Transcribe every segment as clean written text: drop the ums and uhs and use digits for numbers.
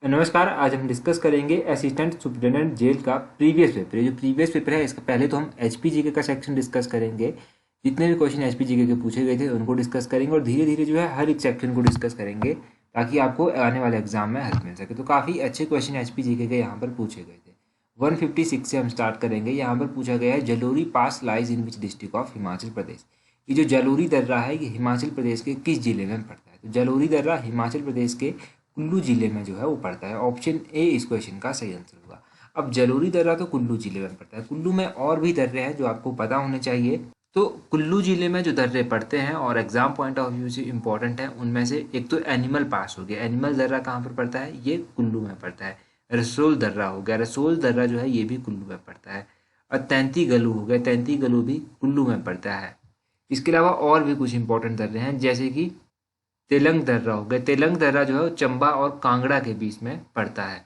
नमस्कार। आज हम डिस्कस करेंगे असिस्टेंट सुपरिटेंडेंट जेल का प्रीवियस पेपर। ये जो प्रीवियस पेपर है इसका पहले तो हम एचपीजीके का सेक्शन डिस्कस करेंगे। जितने भी क्वेश्चन एचपीजीके के पूछे गए थे उनको डिस्कस करेंगे और धीरे धीरे जो है हर एक सेक्शन को डिस्कस करेंगे ताकि आपको आने वाले एग्जाम में हेल्प मिल सके। तो काफ़ी अच्छे क्वेश्चन एचपीजीके के यहाँ पर पूछे गए थे। 156 से हम स्टार्ट करेंगे। यहाँ पर पूछा गया है Jalori pass lies in which district of Himachal Pradesh. ये जो जलोरी दर्रा है ये हिमाचल प्रदेश के किस जिले में पड़ता है? तो जलोरी दर्रा हिमाचल प्रदेश के कुल्लू जिले में जो है वो पड़ता है। ऑप्शन ए इस क्वेश्चन का सही आंसर होगा। अब जलोरी दर्रा तो कुल्लू जिले में पड़ता है। कुल्लू में और भी दर्रे हैं जो आपको पता होने चाहिए। तो कुल्लू जिले में जो दर्रे पड़ते हैं और एग्जाम पॉइंट ऑफ व्यू से इंपॉर्टेंट है उनमें से एक तो एनिमल पास हो गया। एनिमल दर्रा कहाँ पर पड़ता है? ये कुल्लू में पड़ता है। रसोल दर्रा हो गया। रसोल दर्रा जो है ये भी कुल्लू में पड़ता है। और तैंती गलू हो गया। तैंती गलू भी कुल्लू में पड़ता है। इसके अलावा और भी कुछ इंपॉर्टेंट दर्रे हैं जैसे कि तेलंग दर्रा हो गया। तेलंग दर्रा जो है वो चंबा और कांगड़ा के बीच में पड़ता है।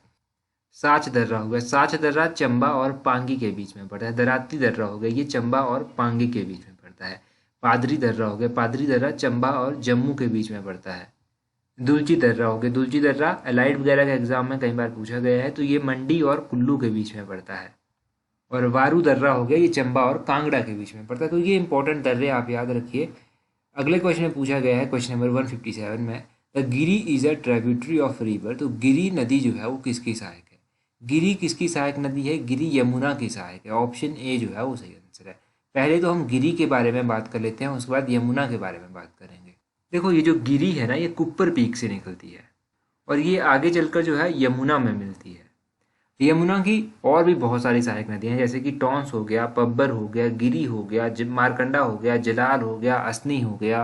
साच दर्रा हो गया। साच दर्रा चंबा और पांगी के बीच में पड़ता है। दराती दर्रा हो गया। ये चंबा और पांगी के बीच में पड़ता है। पादरी दर्रा हो गया। पादरी दर्रा चंबा और जम्मू के बीच में पड़ता है। दुलची दर्रा हो गया। दुलची दर्रा एलाइड वगैरह के एग्जाम में कई बार पूछा गया है। तो ये मंडी और कुल्लू के बीच में पड़ता है। और वारू दर्रा हो गया। ये चंबा और कांगड़ा के बीच में पड़ता है। तो ये इंपॉर्टेंट दर्रे आप याद रखिए। अगले क्वेश्चन में पूछा गया है क्वेश्चन नंबर 157 में the Giri is a tributary of river. तो गिरी नदी जो है वो किसकी सहायक है? गिरी किसकी सहायक नदी है? गिरी यमुना की सहायक है। ऑप्शन ए जो है वो सही आंसर है। पहले तो हम गिरी के बारे में बात कर लेते हैं उसके बाद यमुना के बारे में बात करेंगे। देखो ये जो गिरी है ना ये कुप्पर पीक से निकलती है और ये आगे चलकर जो है यमुना में मिलती है। यमुना की और भी बहुत सारी सहायक नदियां हैं जैसे कि टॉन्स हो गया, पब्बर हो गया, गिरी हो गया, मारकंडा हो गया, जलाल हो गया, असनी हो गया,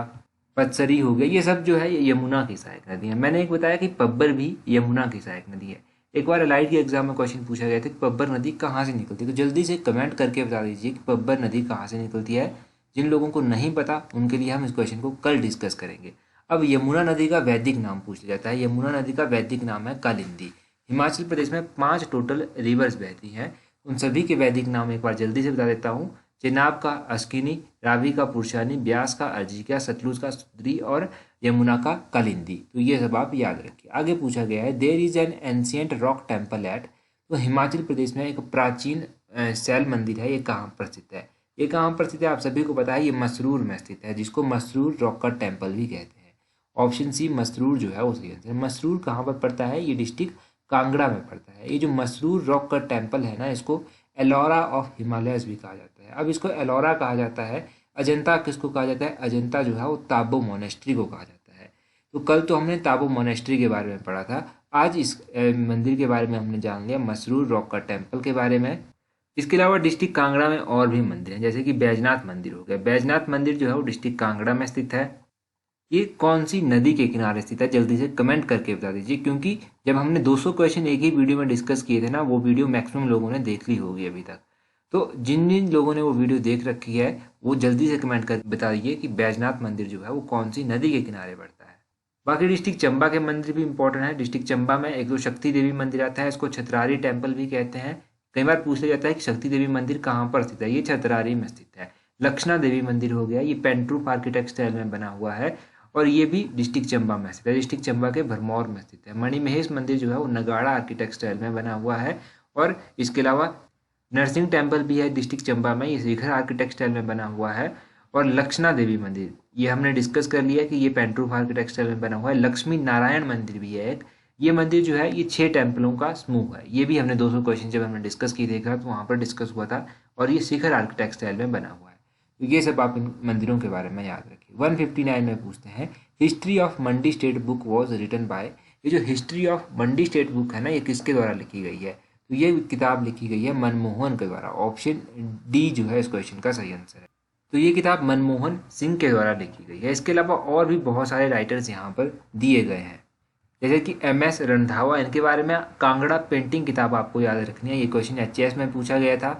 पत्सरी हो गया। ये सब जो है ये यमुना की सहायक नदी है। मैंने एक बताया कि पब्बर भी यमुना की सहायक नदी है। एक बार एलाइड के एग्जाम में क्वेश्चन पूछा गया था कि पब्बर नदी कहाँ से निकलती है। तो जल्दी से कमेंट करके बता दीजिए कि पब्बर नदी कहाँ से निकलती है। जिन लोगों को नहीं पता उनके लिए हम इस क्वेश्चन को कल डिस्कस करेंगे। अब यमुना नदी का वैदिक नाम पूछ लिया जाता है। यमुना नदी का वैदिक नाम है कालिंदी। हिमाचल प्रदेश में 5 टोटल रिवर्स बहती हैं। उन सभी के वैदिक नाम एक बार जल्दी से बता देता हूँ। चेनाब का अस्किनी, रावी का पुरुषानी, ब्यास का अर्जिका, सतलुज का सुंदरी और यमुना का कालिंदी। तो ये सब आप याद रखिए। आगे पूछा गया है there is an ancient rock temple at. तो हिमाचल प्रदेश में एक प्राचीन शैल मंदिर है। ये कहाँ पर स्थित है? ये कहाँ पर स्थित है आप सभी को पता है। ये मसरूर में स्थित है जिसको मसरूर रॉक का टेम्पल भी कहते हैं। ऑप्शन सी मसरूर जो है वो सही आंसर है। मसरूर कहाँ पर पड़ता है? ये डिस्ट्रिक्ट कांगड़ा में पड़ता है। ये जो मसरूर रॉक का टेम्पल है ना इसको एलोरा ऑफ हिमालयस भी कहा जाता है। अब इसको एलोरा कहा जाता है। अजंता किसको कहा जाता है? अजंता जो है वो ताबो मोनेस्ट्री को कहा जाता है। तो कल तो हमने ताबो मोनेस्ट्री के बारे में पढ़ा था। आज इस मंदिर के बारे में हमने जान लिया मसरूर रॉक का टेम्पल के बारे में। इसके अलावा डिस्ट्रिक्ट कांगड़ा में और भी मंदिर हैं जैसे कि बैजनाथ मंदिर हो गया। बैजनाथ मंदिर जो है वो डिस्ट्रिक्ट कांगड़ा में स्थित है। ये कौन सी नदी के किनारे स्थित है? जल्दी से कमेंट करके बता दीजिए क्योंकि जब हमने 200 क्वेश्चन एक ही वीडियो में डिस्कस किए थे ना वो वीडियो मैक्सिमम लोगों ने देख ली होगी अभी तक। तो जिन जिन लोगों ने वो वीडियो देख रखी है वो जल्दी से कमेंट कर बता दीजिए कि बैजनाथ मंदिर जो है वो कौन सी नदी के किनारे पड़ता है। बाकी डिस्ट्रिक्ट चंबा के मंदिर भी इंपॉर्टेंट है। डिस्ट्रिक्ट चंबा में एक तो शक्ति देवी मंदिर आता है। इसको छतरारी टेम्पल भी कहते हैं। कई बार पूछ लिया जाता है कि शक्ति देवी मंदिर कहाँ पर स्थित है। ये छतरारी में स्थित है। लक्षणा देवी मंदिर हो गया। ये पेंट्रूफ आर्किटेक्ट स्टाइल में बना हुआ है और ये भी डिस्ट्रिक्ट चंबा में स्थित है। डिस्ट्रिक्ट चंबा के भरमौर में स्थित है। मणिमहेश मंदिर जो है वो नगाड़ा आर्किटेक्ट स्टाइल में बना हुआ है। और इसके अलावा नरसिंह टेम्पल भी है डिस्ट्रिक्ट चंबा में। ये शिखर आर्किटेक्ट स्टाइल में बना हुआ है। और लक्षणा देवी मंदिर ये हमने डिस्कस कर लिया कि ये पेंट्रूफ आर्किटेक्ट स्टाइल में बना हुआ है। लक्ष्मी नारायण मंदिर भी है एक। ये मंदिर जो है ये 6 टेम्पलों का समूह है। ये भी हमने 200 क्वेश्चन जब हमने डिस्कस किए थे तो वहाँ पर डिस्कस हुआ था और ये शिखर आर्किटेक्ट स्टाइल में बना हुआ है। तो ये सब आप इन मंदिरों के बारे में याद रखिए। 159 में पूछते हैं history of Mandi state book was written by. ये जो history of Mandi state book है ना ये किसके द्वारा लिखी गई है? तो ये किताब लिखी गई है मनमोहन के द्वारा। ऑप्शन डी जो है इस क्वेश्चन का सही आंसर है। तो ये किताब मनमोहन सिंह के द्वारा लिखी गई है। इसके अलावा और भी बहुत सारे राइटर्स यहाँ पर दिए गए हैं जैसे कि MS रंधावा। इनके बारे में कांगड़ा पेंटिंग किताब आपको याद रखनी है। ये क्वेश्चन HS में पूछा गया था।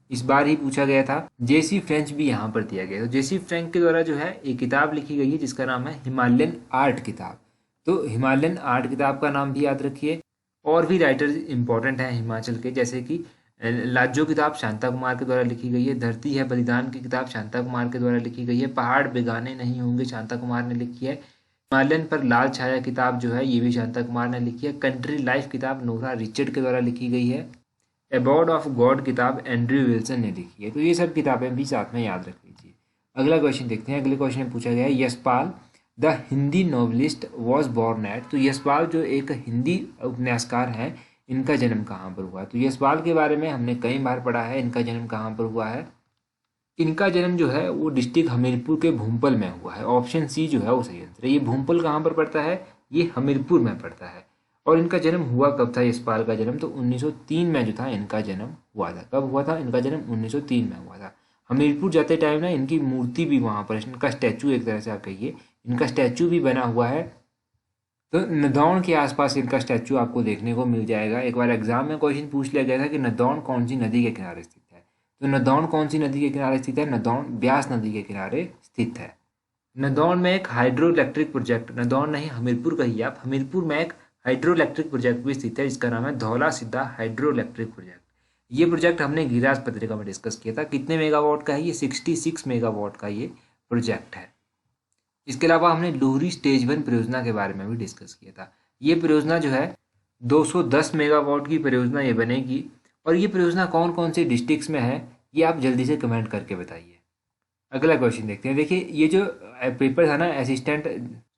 इस बार ही पूछा गया था। JC फ्रेंच भी यहाँ पर दिया गया है। तो JC फ्रेंच के द्वारा जो है एक किताब लिखी गई है जिसका नाम है हिमालयन आर्ट किताब। तो हिमालयन आर्ट किताब का नाम भी याद रखिए। और भी राइटर्स इंपॉर्टेंट हैं हिमाचल के जैसे कि लाजो किताब शांता कुमार के द्वारा लिखी गई है। धरती है बलिदान की किताब शांता कुमार के द्वारा लिखी गई है। पहाड़ बेगाने नहीं होंगे शांता कुमार ने लिखी है। हिमालयन पर लाल छाया किताब जो है ये भी शांता कुमार ने लिखी है। कंट्री लाइफ किताब नोरा रिचर्ड के द्वारा लिखी गई है। अबाउट ऑफ गॉड किताब एंड्रयू विल्सन ने लिखी है। तो ये सब किताबें भी साथ में याद रख लीजिए। अगला क्वेश्चन देखते हैं। अगले क्वेश्चन में पूछा गया है Yashpal the Hindi novelist was born at. तो यशपाल जो एक हिंदी उपन्यासकार हैं, इनका जन्म कहाँ पर हुआ? तो यशपाल के बारे में हमने कई बार पढ़ा है। इनका जन्म कहाँ पर हुआ है? इनका जन्म जो है वो डिस्ट्रिक्ट हमीरपुर के भूमपल में हुआ है। ऑप्शन सी जो है वो सही आंसर है। ये भूमपल कहाँ पर पड़ता है? ये हमीरपुर में पड़ता है। और इनका जन्म हुआ कब था? यशपाल का जन्म तो 1903 में जो था इनका जन्म हुआ था। कब हुआ था? इनका जन्म 1903 में हुआ था। हमीरपुर जाते टाइम ना इनकी मूर्ति भी वहाँ पर, इनका स्टैचू एक तरह से आप कहिए, इनका स्टैचू भी बना हुआ है। तो नदौन के आसपास इनका स्टैचू आपको देखने को मिल जाएगा। एक बार एग्जाम में क्वेश्चन पूछ लिया गया था कि नदौन कौन सी नदी के किनारे स्थित है। तो नदौन कौन सी नदी के किनारे स्थित है? नदौन ब्यास नदी के किनारे स्थित है। नदौन में एक हाइड्रो इलेक्ट्रिक प्रोजेक्ट, नदौन नहीं हमीरपुर कहिए आप, हमीरपुर में एक हाइड्रो इलेक्ट्रिक प्रोजेक्ट भी स्थित है जिसका नाम है धौला सिद्धा हाइड्रो इलेक्ट्रिक प्रोजेक्ट। ये प्रोजेक्ट हमने गिरिराज पत्रिका में डिस्कस किया था। कितने मेगावाट का है ये? 66 मेगावाट का ये प्रोजेक्ट है। इसके अलावा हमने लुहरी स्टेज 1 परियोजना के बारे में भी डिस्कस किया था। ये परियोजना जो है 210 मेगावाट की परियोजना ये बनेगी। और ये परियोजना कौन कौन से डिस्ट्रिक्ट्स में है ये आप जल्दी से कमेंट करके बताइए। अगला क्वेश्चन देखते हैं। देखिए ये जो पेपर था ना असिस्टेंट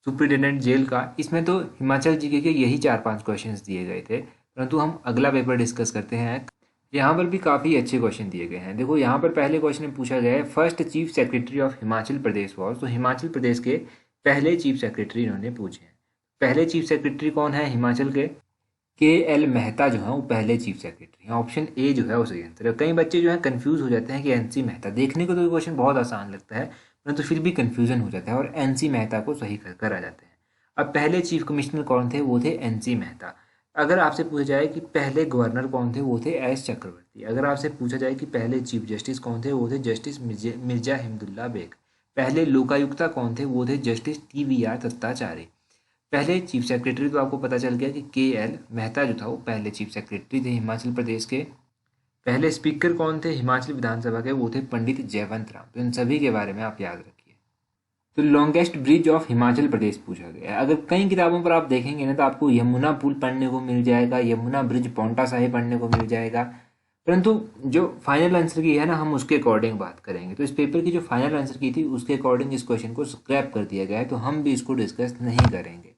सुप्रिटेंडेंट जेल का, इसमें तो हिमाचल जीके के यही 4-5 क्वेश्चंस दिए गए थे। परंतु हम अगला पेपर डिस्कस करते हैं। यहाँ पर भी काफ़ी अच्छे क्वेश्चन दिए गए हैं। देखो यहाँ पर पहले क्वेश्चन में पूछा गया है first chief secretary of Himachal Pradesh was. तो हिमाचल प्रदेश के पहले चीफ सेक्रेटरी इन्होंने पूछे हैं। पहले चीफ सेक्रेटरी कौन है हिमाचल के एल मेहता जो है वो पहले चीफ सेक्रेटरी हैं। ऑप्शन ए जो है वो सही आंसर है। कई बच्चे जो है कंफ्यूज हो जाते हैं कि एनसी मेहता, देखने को तो ये क्वेश्चन बहुत आसान लगता है परंतु फिर भी कंफ्यूजन हो जाता है और एनसी मेहता को सही कर आ जाते हैं। अब पहले चीफ कमिश्नर कौन थे? वो थे एनसी मेहता। अगर आपसे पूछा जाए कि पहले गवर्नर कौन थे? वो थे एस चक्रवर्ती। अगर आपसे पूछा जाए कि पहले चीफ जस्टिस कौन थे? वो थे जस्टिस मिर्जा हिमदुल्ला बेग। पहले लोकायुक्ता कौन थे? वो थे जस्टिस TVR दत्ताचार्य। पहले चीफ सेक्रेटरी तो आपको पता चल गया कि KL मेहता जो था वो पहले चीफ सेक्रेटरी थे हिमाचल प्रदेश के। पहले स्पीकर कौन थे हिमाचल विधानसभा के? वो थे पंडित जयवंत राम। तो इन सभी के बारे में आप याद रखिए। तो लॉन्गेस्ट ब्रिज ऑफ हिमाचल प्रदेश पूछा गया है। अगर कई किताबों पर आप देखेंगे ना तो आपको यमुना पुल पढ़ने को मिल जाएगा, यमुना ब्रिज पौंटा साहिब पढ़ने को मिल जाएगा। परंतु जो फाइनल आंसर की है ना हम उसके अकॉर्डिंग बात करेंगे। तो इस पेपर की जो फाइनल आंसर की थी उसके अकॉर्डिंग इस क्वेश्चन को स्क्रैप कर दिया गया है। तो हम भी इसको डिस्कस नहीं करेंगे।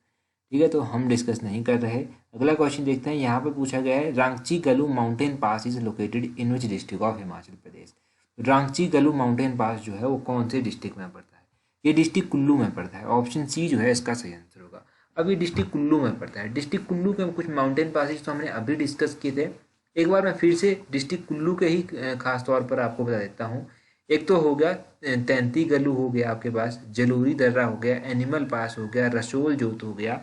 ठीक है, तो हम डिस्कस नहीं कर रहे। अगला क्वेश्चन देखते हैं। यहाँ पर पूछा गया है Ranchi Galu mountain pass is located in which district of Himachal Pradesh. Ranchi Galu mountain पास जो है वो कौन से डिस्ट्रिक्ट में पड़ता है? ये डिस्ट्रिक्ट कुल्लू में पड़ता है। ऑप्शन सी जो है इसका सही आंसर होगा। अब ये डिस्ट्रिक्ट कुल्लू में पड़ता है। डिस्ट्रिक्ट कुल्लू के कुछ माउंटेन पासेज तो हमने अभी डिस्कस किए थे। एक बार मैं फिर से डिस्ट्रिक्ट कुल्लू के ही खास तौर पर आपको बता देता हूँ। एक तो हो गया तैंती गलू हो गया आपके पास, जलोरी दर्रा हो गया, एनिमल पास हो गया, रसोल जोत हो गया।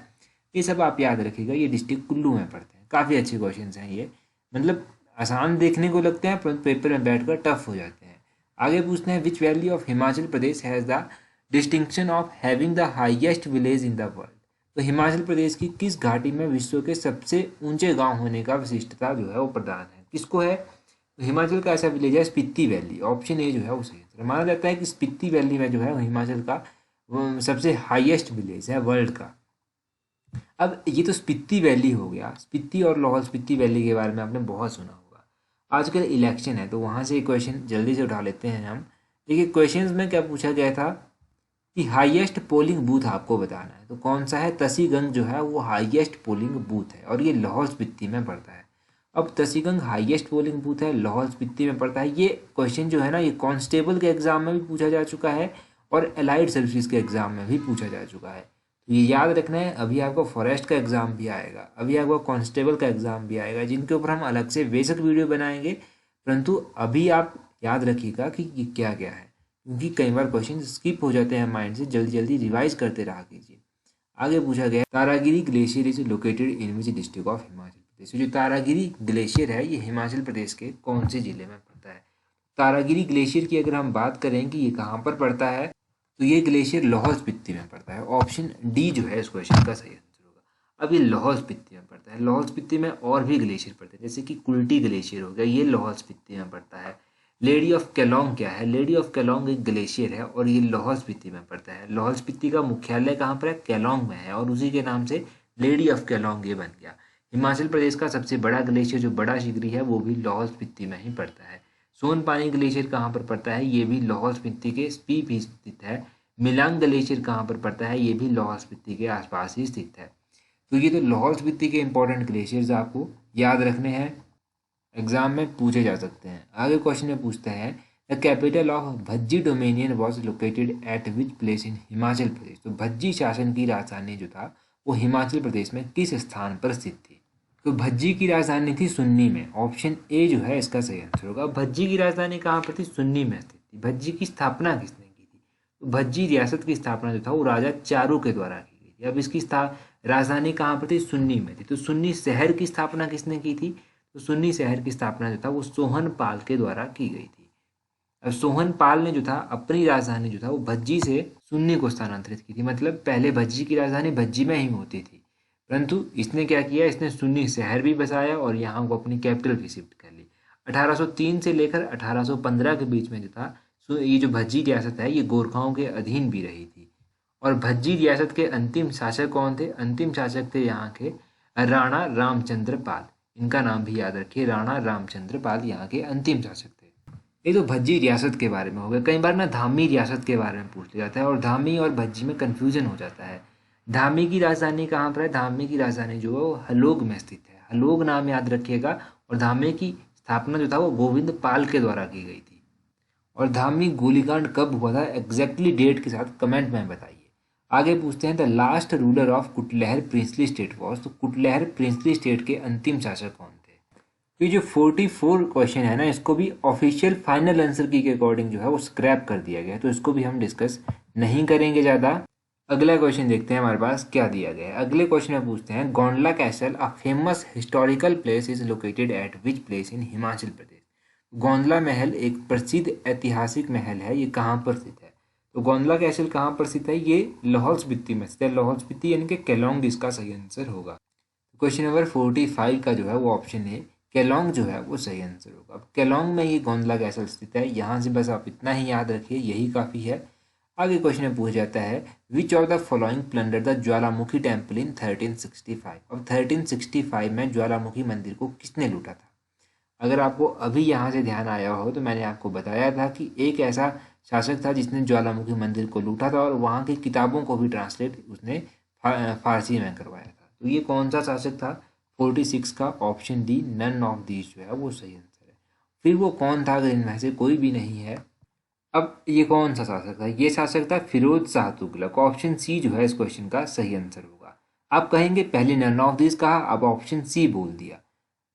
ये सब आप याद रखिएगा, ये डिस्ट्रिक्ट कुल्लू में पड़ते हैं। काफ़ी अच्छे क्वेश्चन हैं ये, मतलब आसान देखने को लगते हैं पर पेपर में बैठकर टफ हो जाते हैं। आगे पूछते हैं विच valley of Himachal Pradesh has the distinction of having the highest village in the world. तो हिमाचल प्रदेश की किस घाटी में विश्व के सबसे ऊंचे गांव होने का विशिष्टता जो है वो प्रदान है? किसको है? तो हिमाचल का ऐसा विलेज है स्पीति वैली। ऑप्शन ए जो है वो सही है। माना जाता है कि स्पीति वैली में जो है वो हिमाचल का सबसे हाईएस्ट विलेज है वर्ल्ड का। अब ये तो स्पीति वैली हो गया। स्पीति और लाहौल स्पीति वैली के बारे में आपने बहुत सुना होगा। आजकल इलेक्शन है तो वहाँ से क्वेश्चन जल्दी से उठा लेते हैं हम। देखिए क्वेश्चंस में क्या पूछा गया था कि हाईएस्ट पोलिंग बूथ आपको बताना है। तो कौन सा है? तसीगंग जो है वो हाईएस्ट पोलिंग बूथ है और ये लाहौल स्पीति में पड़ता है। अब तसीगंग हाईएस्ट पोलिंग बूथ है, लाहौल स्पीति में पड़ता है। ये क्वेश्चन जो है ना ये कांस्टेबल के एग्जाम में भी पूछा जा चुका है और एलाइड सर्विसेज के एग्जाम में भी पूछा जा चुका है। तो ये याद रखना है। अभी आपको फॉरेस्ट का एग्जाम भी आएगा, अभी आपको कांस्टेबल का एग्जाम भी आएगा, जिनके ऊपर हम अलग से बेसिक वीडियो बनाएंगे। परंतु अभी आप याद रखिएगा कि ये क्या क्या है, क्योंकि कई बार क्वेश्चन स्किप हो जाते हैं माइंड से। जल्दी जल्दी रिवाइज करते रहा कीजिए। आगे पूछा गया Taragiri glacier is located in which district of Himachal Pradesh. जो तारागिरी ग्लेशियर है ये हिमाचल प्रदेश के कौन से जिले में पड़ता है? तारागिरी ग्लेशियर की अगर हम बात करें कि ये कहाँ पर पड़ता है तो ये ग्लेशियर लाहौल स्पीति में पड़ता है। ऑप्शन डी जो है इस क्वेश्चन का सही आंसर होगा। अब ये लाहौल स्पीति में पड़ता है। लाहौल स्पीति में और भी ग्लेशियर पड़ते हैं, जैसे कि कुल्टी ग्लेशियर हो गया, ये लाहौल स्पीति में पड़ता है। लेडी ऑफ केलोंग क्या है? लेडी ऑफ केलोंग एक ग्लेशियर है और ये लाहौल स्पीति में पड़ता है। लाहौल स्पीति का मुख्यालय कहाँ पर है? केलोंग में है और उसी के नाम से लेडी ऑफ केलोंग ये बन गया। हिमाचल प्रदेश का सबसे बड़ा ग्लेशियर जो बड़ा शिगरी है वो भी लाहौल स्पीति में ही पड़ता है। सोनपानी ग्लेशियर कहाँ पर पड़ता है? ये भी लाहौल स्पीति के स्पीप ही स्थित है। मिलांग ग्लेशियर कहाँ पर पड़ता है? ये भी लाहौल स्पीति के आसपास ही स्थित है। तो ये तो लाहौल स्पीति के इंपॉर्टेंट ग्लेशियर्स आपको याद रखने हैं, एग्जाम में पूछे जा सकते हैं। आगे क्वेश्चन में पूछते हैं the capital of Bhajji dominion was located at which place in Himachal Pradesh. तो भज्जी शासन की राजधानी जो था वो हिमाचल प्रदेश में किस स्थान पर स्थित थी? तो भज्जी की राजधानी थी सुन्नी में। ऑप्शन ए जो है इसका सही आंसर होगा। भज्जी की राजधानी कहाँ पर थी? सुन्नी में स्थित थी। भज्जी की स्थापना किसने की थी? तो भज्जी रियासत की स्थापना जो था वो राजा चारू के द्वारा की गई थी। अब इसकी राजधानी कहाँ पर थी? सुन्नी में थी। तो सुन्नी शहर की स्थापना किसने की थी? तो सुन्नी शहर की स्थापना जो था वो सोहन पाल के द्वारा की गई थी। अब सोहन पाल ने जो था अपनी राजधानी जो था वो भज्जी से सुन्नी को स्थानांतरित की थी। मतलब पहले भज्जी की राजधानी भज्जी में ही होती थी, परंतु इसने क्या किया, इसने सुन्नी शहर भी बसाया और यहाँ को अपनी कैपिटल भी शिफ्ट कर ली। 1803 से लेकर 1815 के बीच में जो था ये जो भज्जी रियासत है ये गोरखाओं के अधीन भी रही थी। और भज्जी रियासत के अंतिम शासक कौन थे? अंतिम शासक थे यहाँ के राणा रामचंद्र पाल। इनका नाम भी याद रखिए, राणा रामचंद्र पाल यहाँ के अंतिम शासक थे। ये तो भज्जी रियासत के बारे में हो गया। कई बार ना धामी रियासत के बारे में पूछ लिया जाता है और धामी और भज्जी में कन्फ्यूजन हो जाता है। धामी की राजधानी कहाँ पर है? धामी की राजधानी जो है वो हलोग में स्थित है। हलोग नाम याद रखिएगा। और धामी की स्थापना जो था वो गोविंद पाल के द्वारा की गई थी। और धामी गोलीकांड कब हुआ था एग्जैक्टली डेट के साथ कमेंट में बताइए। आगे पूछते हैं the last ruler of Kutlehar princely state was. तो कुटलहर प्रिंसली स्टेट के अंतिम शासक कौन थे? तो ये जो 44 क्वेश्चन है ना इसको भी ऑफिशियल फाइनल आंसर की के अकॉर्डिंग जो है वो स्क्रैप कर दिया गया है, तो इसको भी हम डिस्कस नहीं करेंगे ज़्यादा। अगला क्वेश्चन देखते हैं हमारे पास क्या दिया गया है। अगले क्वेश्चन में पूछते हैं Gondla castle a famous historical place is located at which place in Himachal Pradesh. Gondla महल एक प्रसिद्ध ऐतिहासिक महल है, ये कहाँ पर स्थित है? तो गोंडला कैसल कहाँ पर स्थित है? ये लाहौल स्पीति में स्थित है। लाहौल स्पीति यानी कि केलोंग इसका सही आंसर होगा। क्वेश्चन नंबर 45 का जो है वो ऑप्शन है केलोंग जो है वो सही आंसर होगा। अब केलोंग में ये गोंडला कैसल स्थित है, यहाँ से बस आप इतना ही याद रखिए, यही काफ़ी है। आगे क्वेश्चन में पूछा जाता है which of the following plunder the Jwalamukhi temple in 1365। अब 1365 में ज्वालामुखी मंदिर को किसने लूटा था? अगर आपको अभी यहाँ से ध्यान आया हो तो मैंने आपको बताया था कि एक ऐसा शासक था जिसने ज्वालामुखी मंदिर को लूटा था और वहाँ की किताबों को भी ट्रांसलेट उसने फारसी में करवाया था। तो ये कौन सा शासक था? 46 का option D none of these जो है वो सही आंसर है। फिर वो कौन था अगर इनमें से कोई भी नहीं है? अब ये कौन सा शासक था? ये शासक था फिरोज शाह तुगलक। ऑप्शन सी जो है इस क्वेश्चन का सही आंसर होगा। आप कहेंगे पहले नन ऑफ दिस कहा, अब ऑप्शन सी बोल दिया।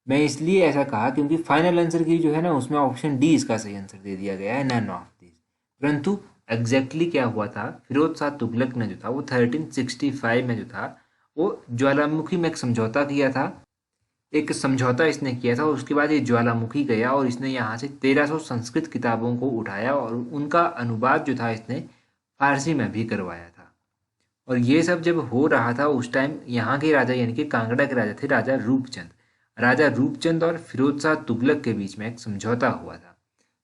मैं इसलिए ऐसा कहा क्योंकि फाइनल आंसर की जो है ना उसमें ऑप्शन डी इसका सही आंसर दे दिया गया है, नन ऑफ दिस। परंतु एग्जैक्टली क्या हुआ था, फिरोज शाह तुगलक ने जो था वो 1365 में जो था वो ज्वालामुखी में एक समझौता किया था। एक समझौता इसने किया था और उसके बाद ये ज्वालामुखी गया और इसने यहाँ से 1300 संस्कृत किताबों को उठाया और उनका अनुवाद जो था इसने फारसी में भी करवाया था। और ये सब जब हो रहा था उस टाइम यहाँ के राजा यानी कि कांगड़ा के राजा थे राजा रूपचंद। राजा रूपचंद और फिरोज शाह तुगलक के बीच में एक समझौता हुआ था।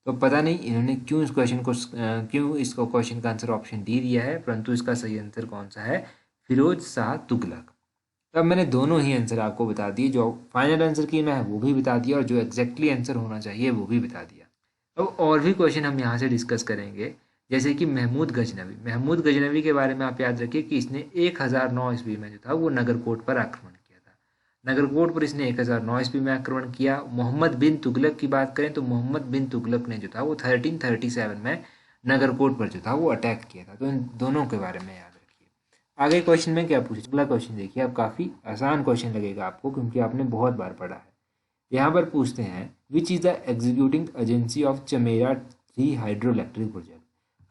तो पता नहीं इन्होंने क्यों इस क्वेश्चन को क्यों इसको क्वेश्चन का आंसर ऑप्शन डी दिया है, परंतु इसका सही आंसर कौन सा है? फिरोज शाह तुगलक। तब मैंने दोनों ही आंसर आपको बता दिए, जो फाइनल आंसर की मैं वो भी बता दिया और जो एग्जैक्टली आंसर होना चाहिए वो भी बता दिया। अब और भी क्वेश्चन हम यहाँ से डिस्कस करेंगे, जैसे कि महमूद गजनवी। महमूद गजनवी के बारे में आप याद रखिए कि इसने 1009 ईस्वी में जो था वो नगरकोट पर आक्रमण किया था। नगरकोट पर इसने 1009 ईस्वी में आक्रमण किया। मोहम्मद बिन तुगलक की बात करें तो मोहम्मद बिन तुगलक ने जो था वो 1337 में नगरकोट पर जो था वो अटैक किया था। तो इन दोनों के बारे में याद रखिए। आगे क्वेश्चन में क्या पूछे, अगला क्वेश्चन देखिए। अब काफ़ी आसान क्वेश्चन लगेगा आपको क्योंकि आपने बहुत बार पढ़ा है। यहाँ पर पूछते हैं which is the executing agency of Chamera 3 hydro electric project.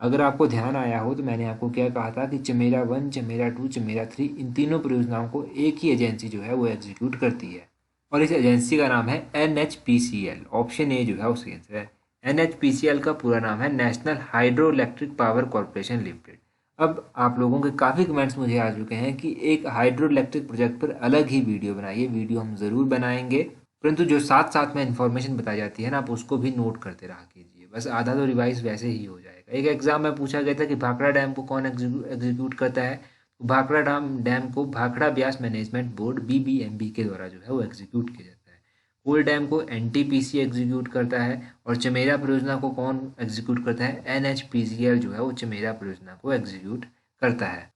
अगर आपको ध्यान आया हो तो मैंने आपको क्या कहा था कि चमेरा 1, चमेरा 2, चमेरा 3 इन तीनों परियोजनाओं को एक ही एजेंसी जो है वो एग्जीक्यूट करती है और इस एजेंसी का नाम है NHPCL। ऑप्शन ए जो है वो सही आंसर है। NHPCL का पूरा नाम है national hydro electric power corporation limited. अब आप लोगों के काफ़ी कमेंट्स मुझे आ चुके हैं कि एक हाइड्रो इलेक्ट्रिक प्रोजेक्ट पर अलग ही वीडियो बनाइए। वीडियो हम ज़रूर बनाएंगे, परंतु जो साथ साथ में इन्फॉर्मेशन बताई जाती है ना आप उसको भी नोट करते रहा कीजिए। बस आधा तो रिवाइज वैसे ही हो जाएगा। एक एग्जाम में पूछा गया था कि भाखड़ा डैम को कौन एग्जीक्यूट करता है, तो भाखड़ा डैम को Bhakra Beas management board BBMB के द्वारा जो है वो एग्जीक्यूट किया जाता है। कोल डैम को NTPC एग्जीक्यूट करता है, और चमेरा परियोजना को कौन एग्जीक्यूट करता है, NHPCL जो है वो चमेरा परियोजना को एग्जीक्यूट करता है।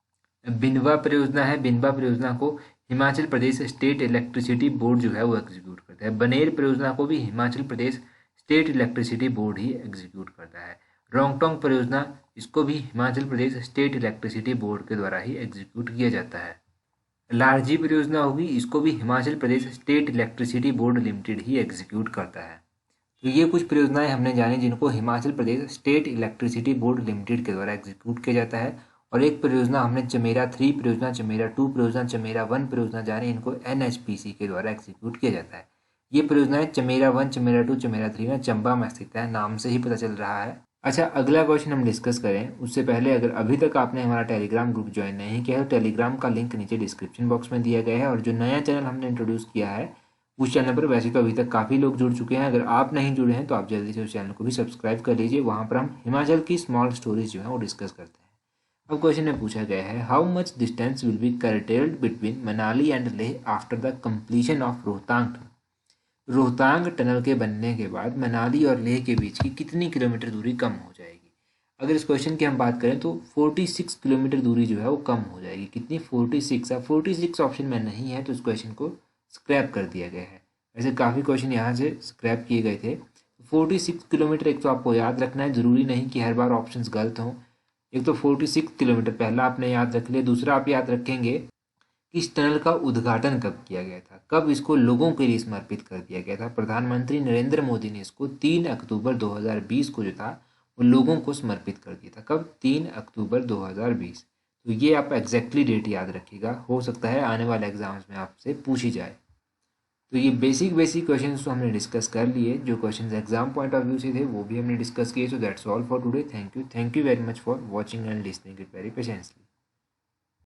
बिनवा परियोजना है, बिनवा परियोजना को Himachal Pradesh state electricity board जो है वो एग्जीक्यूट करता है। बनेर परियोजना को भी Himachal Pradesh state electricity board ही एग्जीक्यूट करता है। रोंगटोंग परियोजना, इसको भी Himachal Pradesh state electricity board के द्वारा ही एग्जीक्यूट किया जाता है। लारजी परियोजना होगी, इसको भी Himachal Pradesh state electricity board limited ही एग्जीक्यूट करता है। तो ये कुछ परियोजनाएं हमने जानी जिनको Himachal Pradesh state electricity board limited के द्वारा एग्जीक्यूट किया जाता है। और एक परियोजना हमने चमेरा 3 परियोजना, चमेरा 2 परियोजना, चमेरा 1 परियोजना जाने, इनको NHPC के द्वारा एग्जीक्यूट किया जाता है। ये परियोजनाएं चमेरा 1, चमेरा 2, चमेरा 3 में चंबा में स्थित है, नाम से ही पता चल रहा है। अच्छा, अगला क्वेश्चन हम डिस्कस करें उससे पहले अगर अभी तक आपने हमारा टेलीग्राम ग्रुप ज्वाइन नहीं किया है तो टेलीग्राम का लिंक नीचे डिस्क्रिप्शन बॉक्स में दिया गया है। और जो नया चैनल हमने इंट्रोड्यूस किया है उस चैनल पर वैसे तो अभी तक काफ़ी लोग जुड़ चुके हैं, अगर आप नहीं जुड़े हैं तो आप जल्दी से उस चैनल को भी सब्सक्राइब कर लीजिए। वहाँ पर हम हिमाचल की स्मॉल स्टोरीज जो है वो डिस्कस करते हैं। अब क्वेश्चन में पूछा गया है, how much distance will be curtailed between Manali and Leh after the completion of Rohtang tunnel. Rohtang tunnel के बनने के बाद मनाली और लेह के बीच की कितनी किलोमीटर दूरी कम हो जाएगी। अगर इस क्वेश्चन की हम बात करें तो 46 किलोमीटर दूरी जो है वो कम हो जाएगी। कितनी, 46। अब 46 ऑप्शन में नहीं है तो इस क्वेश्चन को स्क्रैप कर दिया गया है। ऐसे काफ़ी क्वेश्चन यहाँ से स्क्रैप किए गए थे। 46 किलोमीटर एक तो आपको याद रखना है, ज़रूरी नहीं कि हर बार ऑप्शंस गलत हों। एक तो 46 किलोमीटर पहला आपने याद रख लिया। दूसरा आप याद रखेंगे कि इस टनल का उद्घाटन कब किया गया था, कब इसको लोगों के लिए समर्पित कर दिया गया था। प्रधानमंत्री नरेंद्र मोदी ने इसको 3 अक्टूबर 2020 को जो था वो लोगों को समर्पित कर दिया था। कब, 3 अक्टूबर 2020। तो ये आप एग्जैक्टली डेट याद रखिएगा, हो सकता है आने वाले एग्जाम्स में आपसे पूछी जाए। तो ये बेसिक क्वेश्चंस तो हमने डिस्कस कर लिए। जो questions exam point of view से थे वो भी हमने डिस्कस किए। So that's all for today. Thank you very much for watching and listening it very patiently.